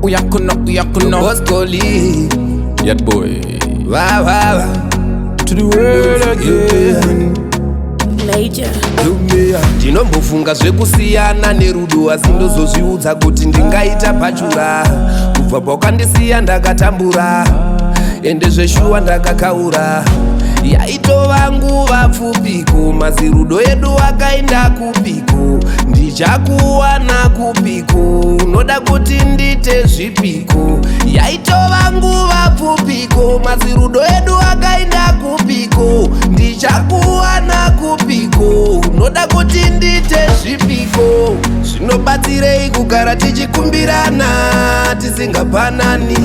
uyakuno Boss colleague, Yet boy wow. To the world again Major. Ndinombofunga zvekusiyana nerudo asi ndozozviudza kuti ndingaita pachura kubva pakandisiya ndakatambura ende zveshuwa ndakakaura yaitova nguva pfupiko mazirudo edu akaenda kupiko ndichakuwana kupiko unoda kuti ndite zvipiko yaitova nguva pfupiko mazirudo edu akaenda kupiko ndichakuwana kupiko unoda kuti ndite zvipiko zvinobatsirei kugara tichikumbirana tisingapanani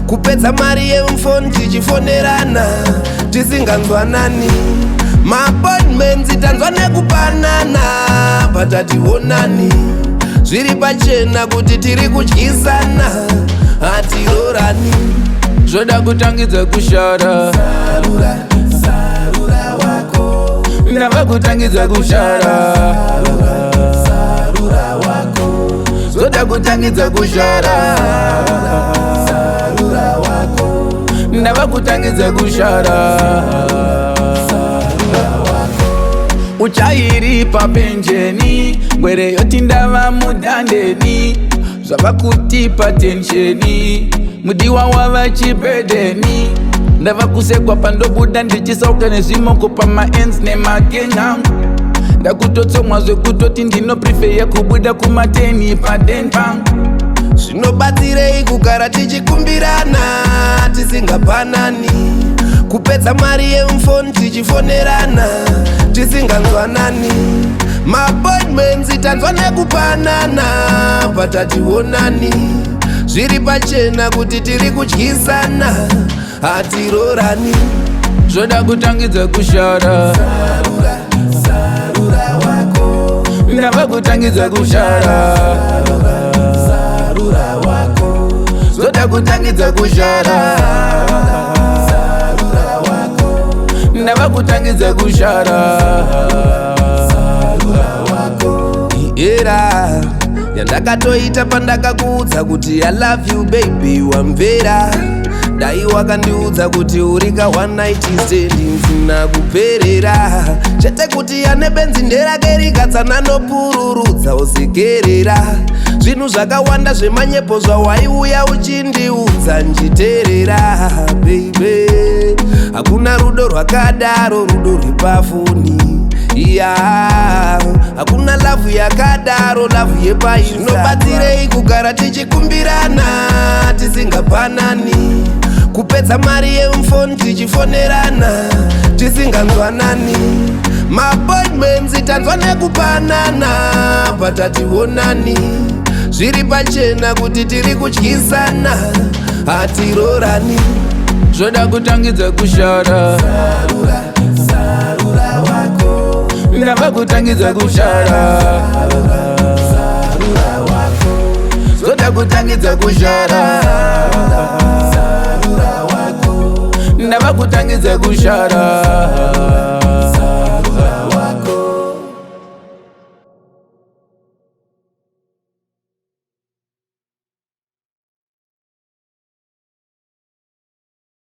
kupedza mari yemufoni tichifonerana tisinganzwanani maappointments tanzwa nekupanana patationani zviri pachena kuti tiri kudyisana hatirorani Zvoda kutangidza kushara sarura wako ndava kutangidza kushara sarura wako Zvoda kutangidza kushara sarura wako ndava kutangidza kushara uchairi papenjeni ngwere yoti ndava mudhandeni zvava kutipa tensheni mudiwa wava chipedheni ndava kusekwa pandobuda ndichisauka nezvimoko pamaends nemagenyangu ndakutotsomwa zvekutoti ndinoprifeya kubuda kumateni padenpangu zvinobatsirei kugara tichikumbirana tisingapanani kupedza mari yemufoni tichifonerana tisinganzwanani maappointments tanzwa nekupanana patationani zviri pachena kuti tiri kudyisana hatirorani zvoda kutangidza kushara sarura wako ndava kutangidza kushara sarura wako zvoda kutangidza kushara sarura wako ndava kutangidza kushara sarura wako era yandakatoita pandakakuudza kuti I love you baby wamvera dai wakandiudza kuti uri ka one night stand nsina kuperera chete kuti ane benzi nderake rikatsana nopururudza usikerera zvinhu zvakawanda zvemanyepo zvawaiuya uchindiudza nchiterera baby hakuna rudo rwakadaro rudo rwepafoni hakuna lavhu yakadaro lavhu yepaisa zvinobatsirei kugara tichikumbirana tisingapanani kupedza mari yemufoni tichifonerana tisinganzwanani maappointments tanzwa nekupanana patationani zviri pachena kuti tiri kudyisana hatirorani zvoda kutangidza kushara sarura wako ndava kutangidza kushara sarura wako zvoda kutangidza kushara sarura wako ndava kutangidza kushara